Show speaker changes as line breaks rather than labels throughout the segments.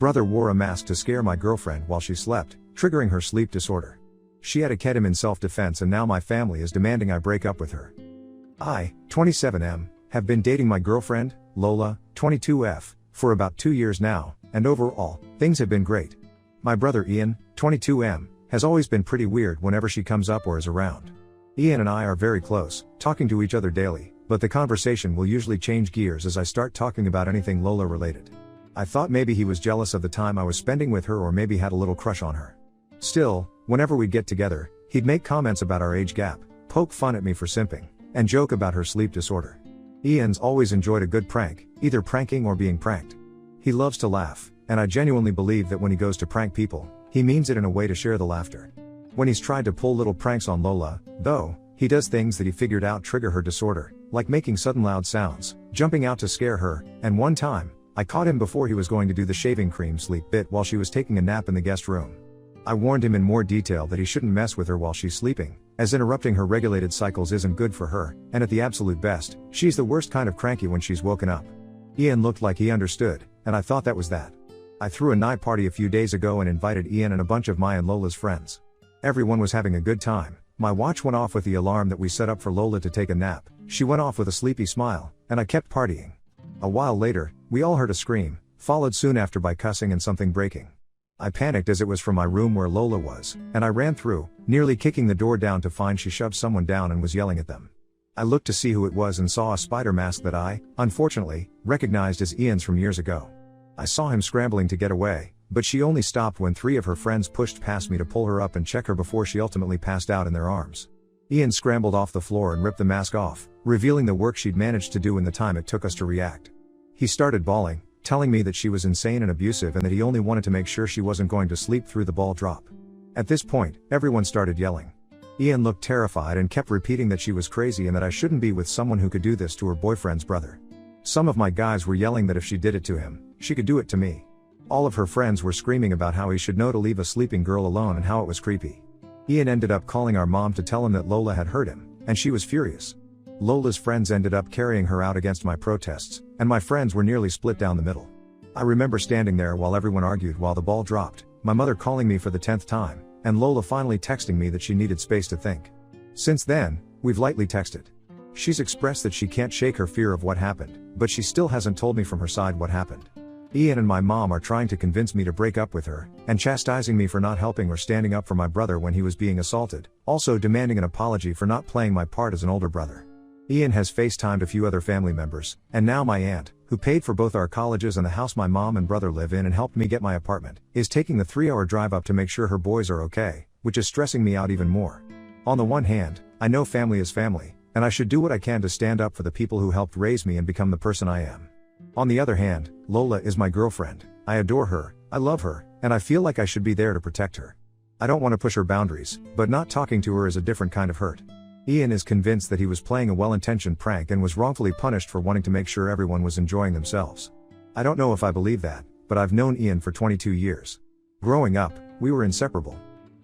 Brother wore a mask to scare my girlfriend while she slept, triggering her sleep disorder. She had to kid him in self-defense, and now my family is demanding I break up with her. I, 27M, have been dating my girlfriend, Lola, 22F, for about 2 years now, and overall, things have been great. My brother Ian, 22M, has always been pretty weird whenever she comes up or is around. Ian and I are very close, talking to each other daily, but the conversation will usually change gears as I start talking about anything Lola related. I thought maybe he was jealous of the time I was spending with her, or maybe had a little crush on her. Still, whenever we'd get together, he'd make comments about our age gap, poke fun at me for simping, and joke about her sleep disorder. Ian's always enjoyed a good prank, either pranking or being pranked. He loves to laugh, and I genuinely believe that when he goes to prank people, he means it in a way to share the laughter. When he's tried to pull little pranks on Lola, though, he does things that he figured out trigger her disorder, like making sudden loud sounds, jumping out to scare her, and one time, I caught him before he was going to do the shaving cream sleep bit while she was taking a nap in the guest room. I warned him in more detail that he shouldn't mess with her while she's sleeping, as interrupting her regulated cycles isn't good for her, and at the absolute best, she's the worst kind of cranky when she's woken up. Ian looked like he understood, and I thought that was that. I threw a night party a few days ago and invited Ian and a bunch of my and Lola's friends. Everyone was having a good time. My watch went off with the alarm that we set up for Lola to take a nap. She went off with a sleepy smile, and I kept partying. A while later, we all heard a scream, followed soon after by cussing and something breaking. I panicked as it was from my room where Lola was, and I ran through, nearly kicking the door down to find she shoved someone down and was yelling at them. I looked to see who it was and saw a spider mask that I, unfortunately, recognized as Ian's from years ago. I saw him scrambling to get away, but she only stopped when 3 of her friends pushed past me to pull her up and check her before she ultimately passed out in their arms. Ian scrambled off the floor and ripped the mask off, revealing the work she'd managed to do in the time it took us to react. He started bawling, telling me that she was insane and abusive and that he only wanted to make sure she wasn't going to sleep through the ball drop. At this point, everyone started yelling. Ian looked terrified and kept repeating that she was crazy and that I shouldn't be with someone who could do this to her boyfriend's brother. Some of my guys were yelling that if she did it to him, she could do it to me. All of her friends were screaming about how he should know to leave a sleeping girl alone and how it was creepy. Ian ended up calling our mom to tell him that Lola had hurt him, and she was furious. Lola's friends ended up carrying her out against my protests, and my friends were nearly split down the middle. I remember standing there while everyone argued while the ball dropped, my mother calling me for the 10th time, and Lola finally texting me that she needed space to think. Since then, we've lightly texted. She's expressed that she can't shake her fear of what happened, but she still hasn't told me from her side what happened. Ian and my mom are trying to convince me to break up with her, and chastising me for not helping or standing up for my brother when he was being assaulted, also demanding an apology for not playing my part as an older brother. Ian has FaceTimed a few other family members, and now my aunt, who paid for both our colleges and the house my mom and brother live in and helped me get my apartment, is taking the 3-hour drive up to make sure her boys are okay, which is stressing me out even more. On the one hand, I know family is family, and I should do what I can to stand up for the people who helped raise me and become the person I am. On the other hand, Lola is my girlfriend. I adore her, I love her, and I feel like I should be there to protect her. I don't want to push her boundaries, but not talking to her is a different kind of hurt. Ian is convinced that he was playing a well-intentioned prank and was wrongfully punished for wanting to make sure everyone was enjoying themselves. I don't know if I believe that, but I've known Ian for 22 years. Growing up, we were inseparable.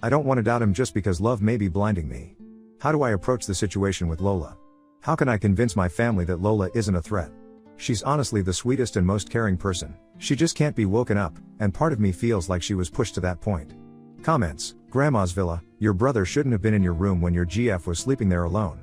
I don't want to doubt him just because love may be blinding me. How do I approach the situation with Lola? How can I convince my family that Lola isn't a threat? She's honestly the sweetest and most caring person. She just can't be woken up, and part of me feels like she was pushed to that point. Comments: Grandma's Villa, your brother shouldn't have been in your room when your GF was sleeping there alone.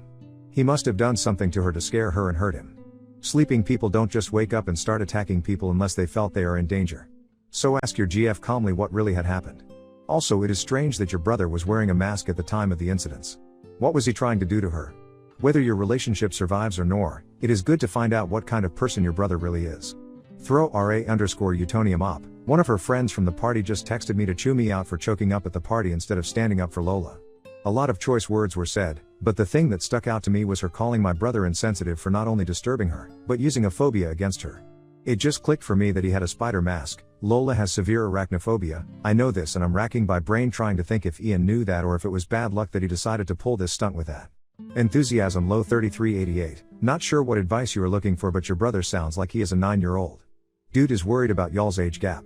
He must have done something to her to scare her and hurt him. Sleeping people don't just wake up and start attacking people unless they felt they are in danger. So ask your GF calmly what really had happened. Also, it is strange that your brother was wearing a mask at the time of the incidents. What was he trying to do to her? Whether your relationship survives or not, it is good to find out what kind of person your brother really is. Throw RA_Utonium op. One of her friends from the party just texted me to chew me out for choking up at the party instead of standing up for Lola. A lot of choice words were said, but the thing that stuck out to me was her calling my brother insensitive for not only disturbing her, but using a phobia against her. It just clicked for me that he had a spider mask. Lola has severe arachnophobia. I know this, and I'm racking my brain trying to think if Ian knew that or if it was bad luck that he decided to pull this stunt with that. Enthusiasm low 3388. Not sure what advice you are looking for, but your brother sounds like he is a 9-year-old. Dude is worried about y'all's age gap.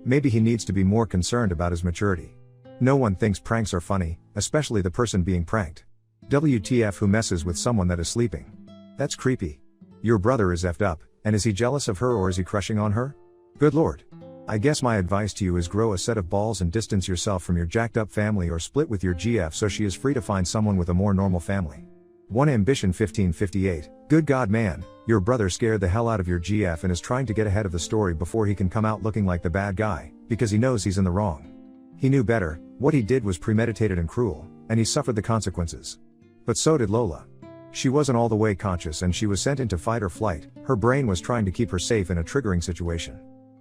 Maybe he needs to be more concerned about his maturity. No one thinks pranks are funny, especially the person being pranked. WTF, who messes with someone that is sleeping? That's creepy. Your brother is effed up, and is he jealous of her or is he crushing on her? Good lord. I guess my advice to you is grow a set of balls and distance yourself from your jacked up family or split with your GF so she is free to find someone with a more normal family. 1 Ambition 1558, good God man, your brother scared the hell out of your GF and is trying to get ahead of the story before he can come out looking like the bad guy, because he knows he's in the wrong. He knew better, what he did was premeditated and cruel, and he suffered the consequences. But so did Lola. She wasn't all the way conscious and she was sent into fight or flight, her brain was trying to keep her safe in a triggering situation.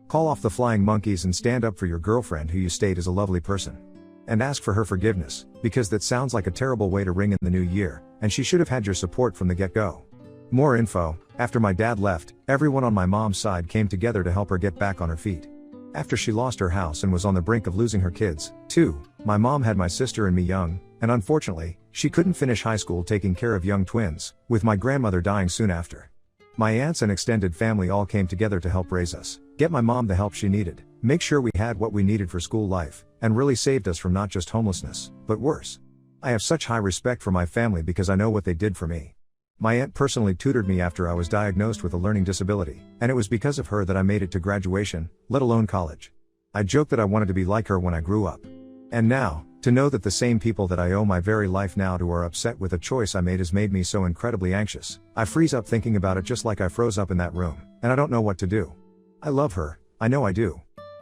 Call off the flying monkeys and stand up for your girlfriend who you state is a lovely person. And ask for her forgiveness, because that sounds like a terrible way to ring in the new year, and she should have had your support from the get-go. More info, after my dad left, everyone on my mom's side came together to help her get back on her feet. After she lost her house and was on the brink of losing her kids, too, my mom had my sister and me young, and unfortunately, she couldn't finish high school taking care of young twins, with my grandmother dying soon after. My aunts and extended family all came together to help raise us, get my mom the help she needed, make sure we had what we needed for school life, and really saved us from not just homelessness, but worse. I have such high respect for my family because I know what they did for me. My aunt personally tutored me after I was diagnosed with a learning disability, and it was because of her that I made it to graduation, let alone college. I joked that I wanted to be like her when I grew up. And now, to know that the same people that I owe my very life now to are upset with a choice I made has made me so incredibly anxious. I freeze up thinking about it just like I froze up in that room, and I don't know what to do. I love her, I know I do.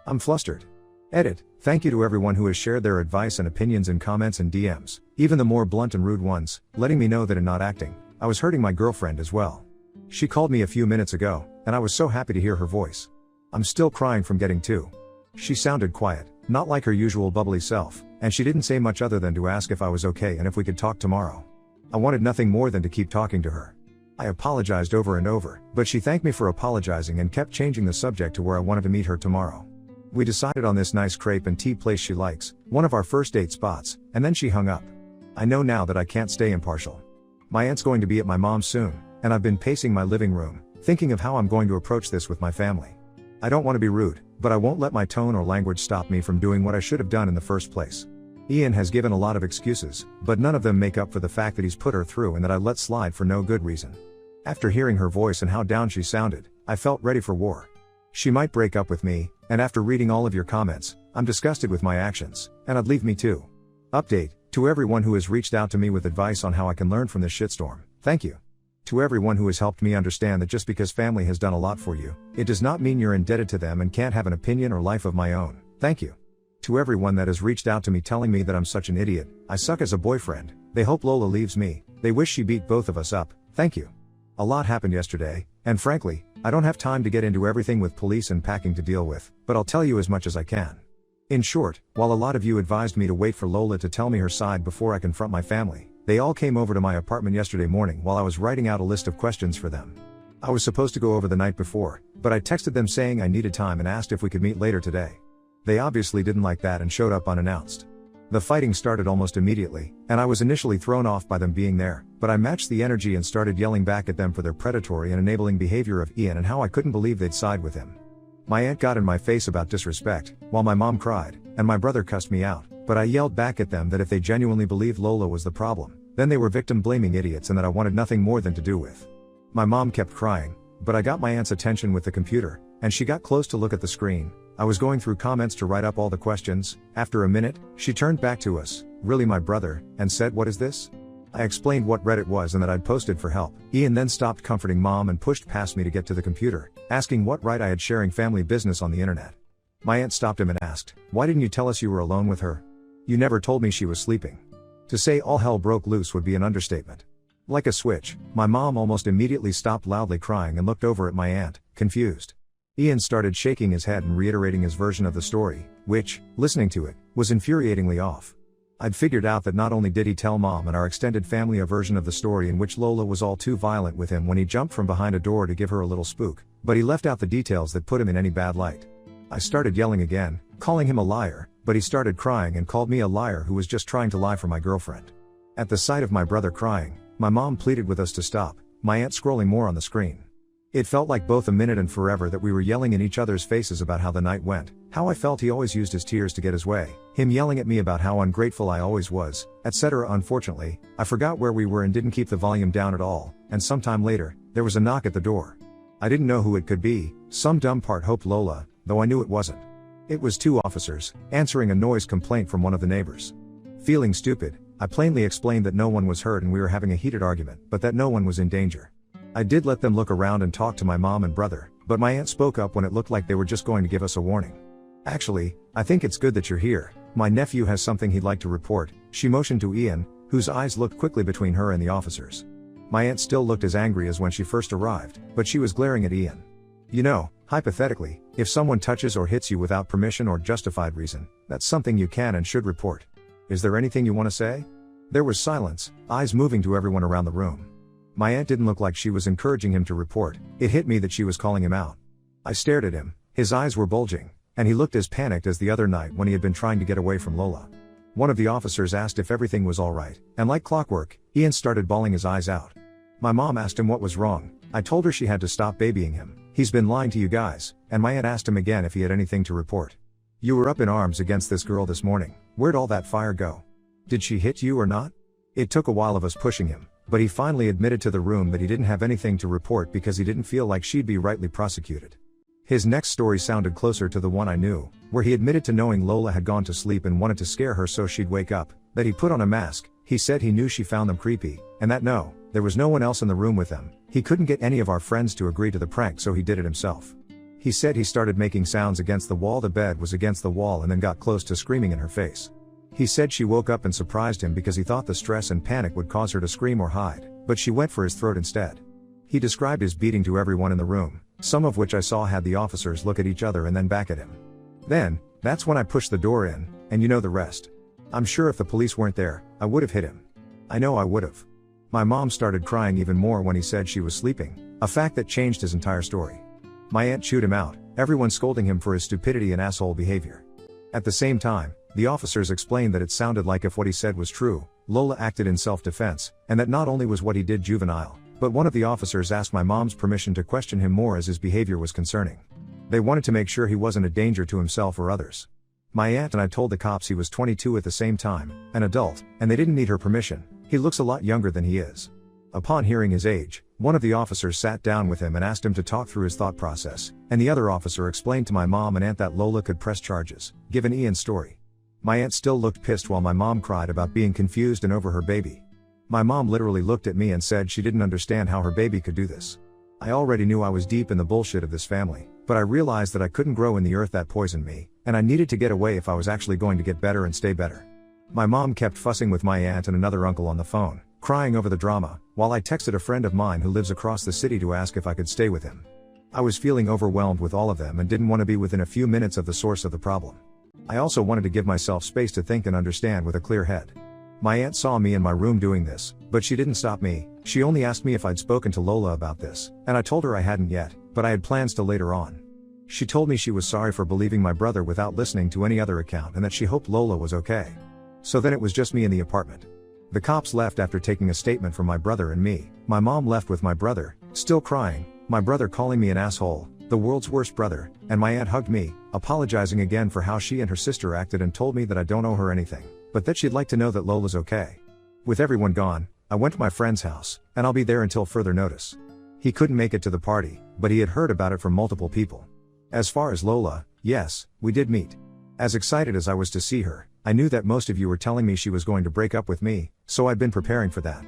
I'm flustered. Edit. Thank you to everyone who has shared their advice and opinions in comments and DMs, even the more blunt and rude ones, letting me know that in not acting, I was hurting my girlfriend as well. She called me a few minutes ago, and I was so happy to hear her voice. I'm still crying from getting to. She sounded quiet, not like her usual bubbly self, and she didn't say much other than to ask if I was okay and if we could talk tomorrow. I wanted nothing more than to keep talking to her. I apologized over and over, but she thanked me for apologizing and kept changing the subject to where I wanted to meet her tomorrow. We decided on this nice crepe and tea place she likes, one of our first date spots, and then she hung up. I know now that I can't stay impartial. My aunt's going to be at my mom's soon, and I've been pacing my living room, thinking of how I'm going to approach this with my family. I don't want to be rude, but I won't let my tone or language stop me from doing what I should have done in the first place. Ian has given a lot of excuses, but none of them make up for the fact that he's put her through and that I let slide for no good reason. After hearing her voice and how down she sounded, I felt ready for war. She might break up with me, and after reading all of your comments, I'm disgusted with my actions, and I'd leave me too. Update, to everyone who has reached out to me with advice on how I can learn from this shitstorm, thank you. To everyone who has helped me understand that just because family has done a lot for you, it does not mean you're indebted to them and can't have an opinion or life of my own, thank you. To everyone that has reached out to me telling me that I'm such an idiot, I suck as a boyfriend, they hope Lola leaves me, they wish she beat both of us up, thank you. A lot happened yesterday, and frankly, I don't have time to get into everything with police and packing to deal with, but I'll tell you as much as I can. In short, while a lot of you advised me to wait for Lola to tell me her side before I confront my family, they all came over to my apartment yesterday morning while I was writing out a list of questions for them. I was supposed to go over the night before, but I texted them saying I needed time and asked if we could meet later today. They obviously didn't like that and showed up unannounced. The fighting started almost immediately, and I was initially thrown off by them being there, but I matched the energy and started yelling back at them for their predatory and enabling behavior of Ian and how I couldn't believe they'd side with him. My aunt got in my face about disrespect, while my mom cried, and my brother cussed me out, but I yelled back at them that if they genuinely believed Lola was the problem, then they were victim-blaming idiots and that I wanted nothing more than to do with. My mom kept crying, but I got my aunt's attention with the computer, and she got close to look at the screen. I was going through comments to write up all the questions. After a minute, she turned back to us, really my brother, and said, "What is this?" I explained what Reddit was and that I'd posted for help. Ian then stopped comforting mom and pushed past me to get to the computer, asking what right I had sharing family business on the internet. My aunt stopped him and asked, "Why didn't you tell us you were alone with her? You never told me she was sleeping." To say all hell broke loose would be an understatement. Like a switch, my mom almost immediately stopped loudly crying and looked over at my aunt, confused. Ian started shaking his head and reiterating his version of the story, which, listening to it, was infuriatingly off. I'd figured out that not only did he tell mom and our extended family a version of the story in which Lola was all too violent with him when he jumped from behind a door to give her a little spook, but he left out the details that put him in any bad light. I started yelling again, calling him a liar, but he started crying and called me a liar who was just trying to lie for my girlfriend. At the sight of my brother crying, my mom pleaded with us to stop, my aunt scrolling more on the screen. It felt like both a minute and forever that we were yelling in each other's faces about how the night went, how I felt he always used his tears to get his way, him yelling at me about how ungrateful I always was, etc. Unfortunately, I forgot where we were and didn't keep the volume down at all, and sometime later, there was a knock at the door. I didn't know who it could be, some dumb part hoped Lola, though I knew it wasn't. It was two officers, answering a noise complaint from one of the neighbors. Feeling stupid, I plainly explained that no one was hurt and we were having a heated argument, but that no one was in danger. I did let them look around and talk to my mom and brother, but my aunt spoke up when it looked like they were just going to give us a warning. Actually, I think it's good that you're here. My nephew has something he'd like to report. She motioned to Ian, whose eyes looked quickly between her and the officers. My aunt still looked as angry as when she first arrived, but she was glaring at Ian. You know, hypothetically, if someone touches or hits you without permission or justified reason, that's something you can and should report. Is there anything you want to say? There was silence, eyes moving to everyone around the room. My aunt didn't look like she was encouraging him to report. It hit me that she was calling him out. I stared at him, his eyes were bulging, and he looked as panicked as the other night when he had been trying to get away from Lola. One of the officers asked if everything was alright, and like clockwork, Ian started bawling his eyes out. My mom asked him what was wrong. I told her she had to stop babying him. He's been lying to you guys, and my aunt asked him again if he had anything to report. You were up in arms against this girl this morning. Where'd all that fire go? Did she hit you or not? It took a while of us pushing him, but he finally admitted to the room that he didn't have anything to report because he didn't feel like she'd be rightly prosecuted. His next story sounded closer to the one I knew, where he admitted to knowing Lola had gone to sleep and wanted to scare her so she'd wake up, that he put on a mask. He said he knew she found them creepy, and that there was no one else in the room with them. He couldn't get any of our friends to agree to the prank, so he did it himself. He said he started making sounds against the wall. The bed was against the wall and then got close to screaming in her face. He said she woke up and surprised him because he thought the stress and panic would cause her to scream or hide, but she went for his throat instead. He described his beating to everyone in the room, some of which I saw had the officers look at each other and then back at him. That's when I pushed the door in, and you know the rest. I'm sure if the police weren't there, I would have hit him. I know I would have. My mom started crying even more when he said she was sleeping, a fact that changed his entire story. My aunt chewed him out, everyone scolding him for his stupidity and asshole behavior. At the same time, the officers explained that it sounded like if what he said was true, Lola acted in self-defense, and that not only was what he did juvenile, but one of the officers asked my mom's permission to question him more as his behavior was concerning. They wanted to make sure he wasn't a danger to himself or others. My aunt and I told the cops he was 22 at the same time, an adult, and they didn't need her permission. He looks a lot younger than he is. Upon hearing his age, one of the officers sat down with him and asked him to talk through his thought process, and the other officer explained to my mom and aunt that Lola could press charges, given Ian's story. My aunt still looked pissed while my mom cried about being confused and over her baby. My mom literally looked at me and said she didn't understand how her baby could do this. I already knew I was deep in the bullshit of this family, but I realized that I couldn't grow in the earth that poisoned me, and I needed to get away if I was actually going to get better and stay better. My mom kept fussing with my aunt and another uncle on the phone, crying over the drama, while I texted a friend of mine who lives across the city to ask if I could stay with him. I was feeling overwhelmed with all of them and didn't want to be within a few minutes of the source of the problem. I also wanted to give myself space to think and understand with a clear head. My aunt saw me in my room doing this, but she didn't stop me. She only asked me if I'd spoken to Lola about this, and I told her I hadn't yet, but I had plans to later on. She told me she was sorry for believing my brother without listening to any other account and that she hoped Lola was okay. So then it was just me in the apartment. The cops left after taking a statement from my brother and me. My mom left with my brother, still crying, my brother calling me an asshole, the world's worst brother, and my aunt hugged me, apologizing again for how she and her sister acted and told me that I don't owe her anything, but that she'd like to know that Lola's okay. With everyone gone, I went to my friend's house, and I'll be there until further notice. He couldn't make it to the party, but he had heard about it from multiple people. As far as Lola, yes, we did meet. As excited as I was to see her, I knew that most of you were telling me she was going to break up with me, so I'd been preparing for that.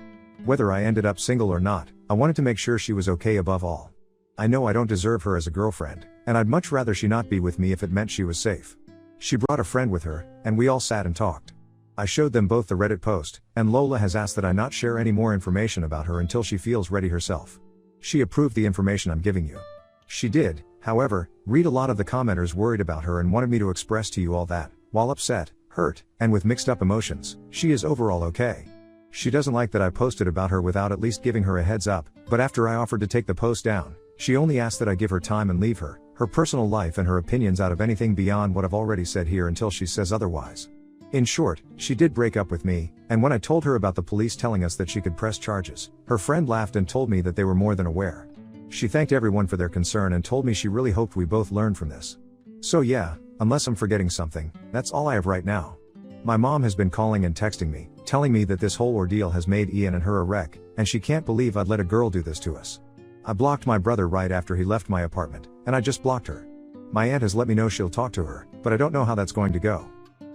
Whether I ended up single or not, I wanted to make sure she was okay above all. I know I don't deserve her as a girlfriend, and I'd much rather she not be with me if it meant she was safe. She brought a friend with her, and we all sat and talked. I showed them both the Reddit post, and Lola has asked that I not share any more information about her until she feels ready herself. She approved the information I'm giving you. She did, however, read a lot of the commenters worried about her and wanted me to express to you all that, while upset, hurt, and with mixed up emotions, she is overall okay. She doesn't like that I posted about her without at least giving her a heads up, but after I offered to take the post down, she only asked that I give her time and leave her personal life and her opinions out of anything beyond what I've already said here until she says otherwise. In short, she did break up with me, and when I told her about the police telling us that she could press charges, her friend laughed and told me that they were more than aware. She thanked everyone for their concern and told me she really hoped we both learned from this. So yeah, unless I'm forgetting something, that's all I have right now. My mom has been calling and texting me, telling me that this whole ordeal has made Ian and her a wreck, and she can't believe I'd let a girl do this to us. I blocked my brother right after he left my apartment, and I just blocked her. My aunt has let me know she'll talk to her, but I don't know how that's going to go.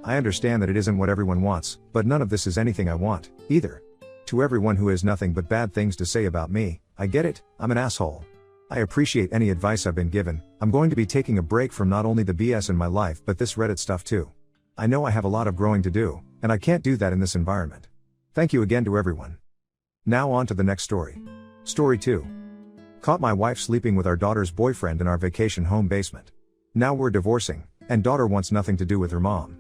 I understand that it isn't what everyone wants, but none of this is anything I want, either. To everyone who has nothing but bad things to say about me, I get it, I'm an asshole. I appreciate any advice I've been given. I'm going to be taking a break from not only the BS in my life but this Reddit stuff too. I know I have a lot of growing to do, and I can't do that in this environment. Thank you again to everyone. Now on to the next story. Story 2. Caught my wife sleeping with our daughter's boyfriend in our vacation home basement. Now we're divorcing, and daughter wants nothing to do with her mom.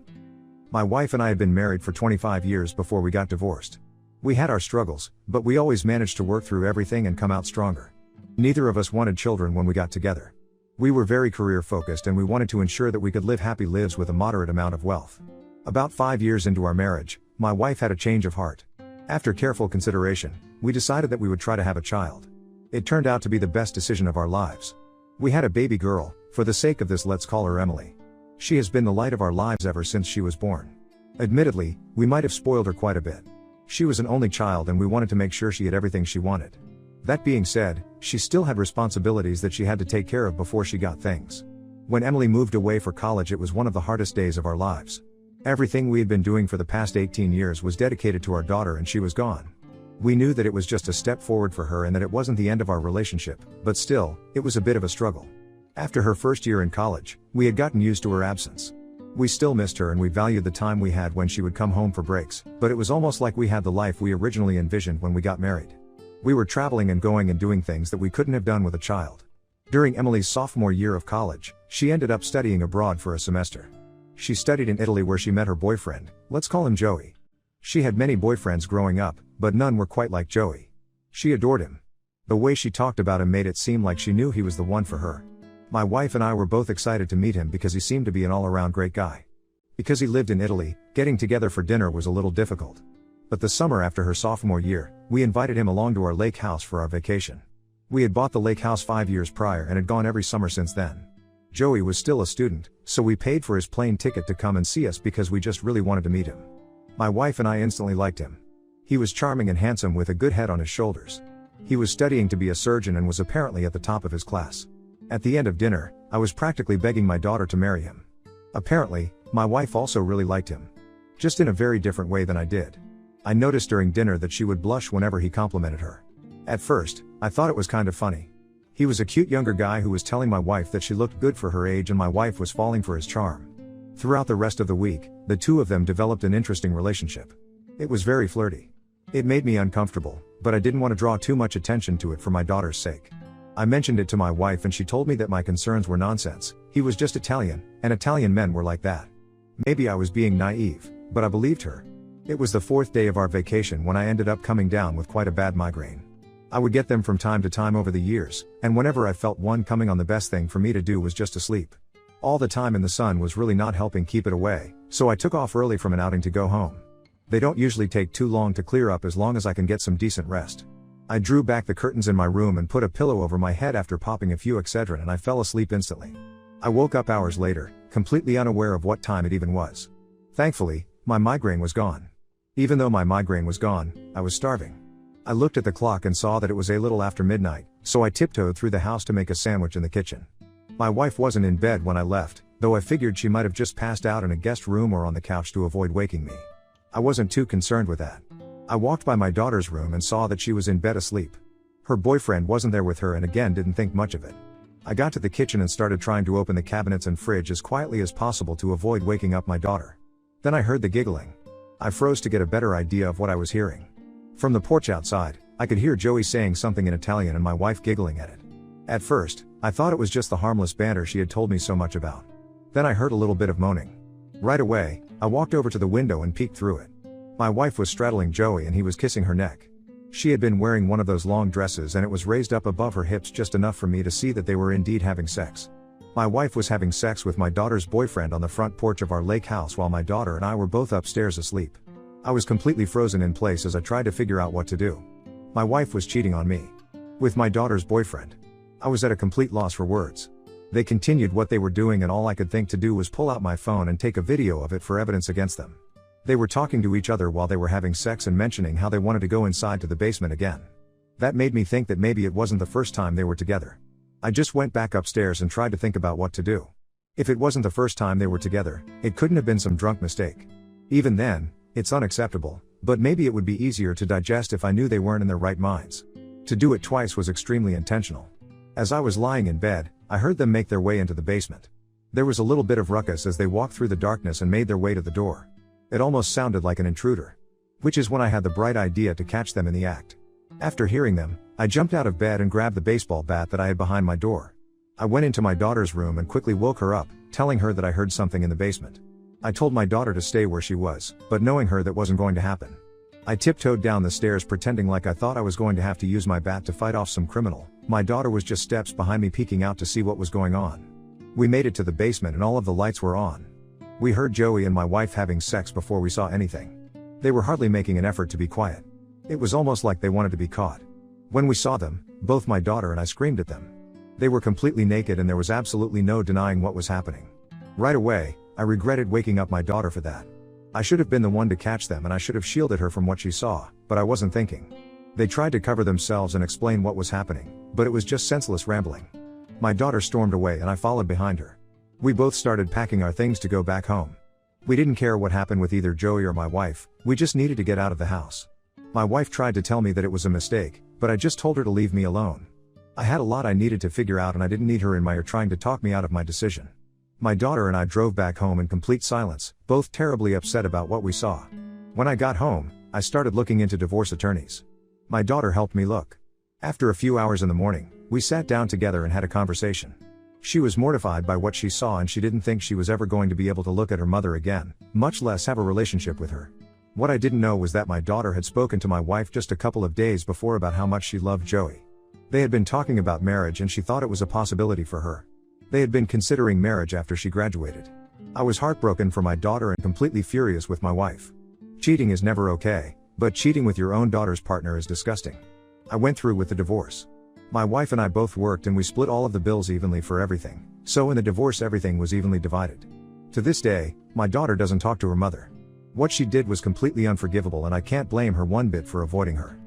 My wife and I had been married for 25 years before we got divorced. We had our struggles, but we always managed to work through everything and come out stronger. Neither of us wanted children when we got together. We were very career focused and we wanted to ensure that we could live happy lives with a moderate amount of wealth. About 5 years into our marriage, my wife had a change of heart. After careful consideration, we decided that we would try to have a child. It turned out to be the best decision of our lives. We had a baby girl. For the sake of this, let's call her Emily. She has been the light of our lives ever since she was born. Admittedly, we might have spoiled her quite a bit. She was an only child and we wanted to make sure she had everything she wanted. That being said, she still had responsibilities that she had to take care of before she got things. When Emily moved away for college, it was one of the hardest days of our lives. Everything we had been doing for the past 18 years was dedicated to our daughter and she was gone. We knew that it was just a step forward for her and that it wasn't the end of our relationship, but still, it was a bit of a struggle. After her first year in college, we had gotten used to her absence. We still missed her and we valued the time we had when she would come home for breaks, but it was almost like we had the life we originally envisioned when we got married. We were traveling and going and doing things that we couldn't have done with a child. During Emily's sophomore year of college, she ended up studying abroad for a semester. She studied in Italy where she met her boyfriend, let's call him Joey. She had many boyfriends growing up, but none were quite like Joey. She adored him. The way she talked about him made it seem like she knew he was the one for her. My wife and I were both excited to meet him because he seemed to be an all-around great guy. Because he lived in Italy, getting together for dinner was a little difficult. But the summer after her sophomore year, we invited him along to our lake house for our vacation. We had bought the lake house 5 years prior and had gone every summer since then. Joey was still a student, so we paid for his plane ticket to come and see us because we just really wanted to meet him. My wife and I instantly liked him. He was charming and handsome with a good head on his shoulders. He was studying to be a surgeon and was apparently at the top of his class. At the end of dinner, I was practically begging my daughter to marry him. Apparently, my wife also really liked him. Just in a very different way than I did. I noticed during dinner that she would blush whenever he complimented her. At first, I thought it was kind of funny. He was a cute younger guy who was telling my wife that she looked good for her age and my wife was falling for his charm. Throughout the rest of the week, the two of them developed an interesting relationship. It was very flirty. It made me uncomfortable, but I didn't want to draw too much attention to it for my daughter's sake. I mentioned it to my wife and she told me that my concerns were nonsense. He was just Italian, and Italian men were like that. Maybe I was being naive, but I believed her. It was the 4th day of our vacation when I ended up coming down with quite a bad migraine. I would get them from time to time over the years, and whenever I felt one coming on, the best thing for me to do was just to sleep. All the time in the sun was really not helping keep it away, so I took off early from an outing to go home. They don't usually take too long to clear up as long as I can get some decent rest. I drew back the curtains in my room and put a pillow over my head after popping a few Excedrin and I fell asleep instantly. I woke up hours later, completely unaware of what time it even was. Thankfully, my migraine was gone. Even though my migraine was gone, I was starving. I looked at the clock and saw that it was a little after midnight, so I tiptoed through the house to make a sandwich in the kitchen. My wife wasn't in bed when I left, though I figured she might have just passed out in a guest room or on the couch to avoid waking me. I wasn't too concerned with that. I walked by my daughter's room and saw that she was in bed asleep. Her boyfriend wasn't there with her and again didn't think much of it. I got to the kitchen and started trying to open the cabinets and fridge as quietly as possible to avoid waking up my daughter. Then I heard the giggling. I froze to get a better idea of what I was hearing. From the porch outside, I could hear Joey saying something in Italian and my wife giggling at it. At first, I thought it was just the harmless banter she had told me so much about. Then I heard a little bit of moaning. Right away, I walked over to the window and peeked through it. My wife was straddling Joey and he was kissing her neck. She had been wearing one of those long dresses and it was raised up above her hips just enough for me to see that they were indeed having sex. My wife was having sex with my daughter's boyfriend on the front porch of our lake house while my daughter and I were both upstairs asleep. I was completely frozen in place as I tried to figure out what to do. My wife was cheating on me. With my daughter's boyfriend. I was at a complete loss for words. They continued what they were doing and all I could think to do was pull out my phone and take a video of it for evidence against them. They were talking to each other while they were having sex and mentioning how they wanted to go inside to the basement again. That made me think that maybe it wasn't the first time they were together. I just went back upstairs and tried to think about what to do. If it wasn't the first time they were together, it couldn't have been some drunk mistake. Even then, it's unacceptable, but maybe it would be easier to digest if I knew they weren't in their right minds. To do it twice was extremely intentional. As I was lying in bed, I heard them make their way into the basement. There was a little bit of ruckus as they walked through the darkness and made their way to the door. It almost sounded like an intruder. Which is when I had the bright idea to catch them in the act. After hearing them, I jumped out of bed and grabbed the baseball bat that I had behind my door. I went into my daughter's room and quickly woke her up, telling her that I heard something in the basement. I told my daughter to stay where she was, but knowing her that wasn't going to happen. I tiptoed down the stairs pretending like I thought I was going to have to use my bat to fight off some criminal. My daughter was just steps behind me peeking out to see what was going on. We made it to the basement and all of the lights were on. We heard Joey and my wife having sex before we saw anything. They were hardly making an effort to be quiet. It was almost like they wanted to be caught. When we saw them, both my daughter and I screamed at them. They were completely naked and there was absolutely no denying what was happening. Right away, I regretted waking up my daughter for that. I should have been the one to catch them and I should have shielded her from what she saw, but I wasn't thinking. They tried to cover themselves and explain what was happening, but it was just senseless rambling. My daughter stormed away and I followed behind her. We both started packing our things to go back home. We didn't care what happened with either Joey or my wife, we just needed to get out of the house. My wife tried to tell me that it was a mistake, but I just told her to leave me alone. I had a lot I needed to figure out and I didn't need her in my ear trying to talk me out of my decision. My daughter and I drove back home in complete silence, both terribly upset about what we saw. When I got home, I started looking into divorce attorneys. My daughter helped me look. After a few hours in the morning, we sat down together and had a conversation. She was mortified by what she saw and she didn't think she was ever going to be able to look at her mother again, much less have a relationship with her. What I didn't know was that my daughter had spoken to my wife just a couple of days before about how much she loved Joey. They had been talking about marriage and she thought it was a possibility for her. They had been considering marriage after she graduated. I was heartbroken for my daughter and completely furious with my wife. Cheating is never okay, but cheating with your own daughter's partner is disgusting. I went through with the divorce. My wife and I both worked and we split all of the bills evenly for everything, so in the divorce everything was evenly divided. To this day, my daughter doesn't talk to her mother. What she did was completely unforgivable and I can't blame her one bit for avoiding her.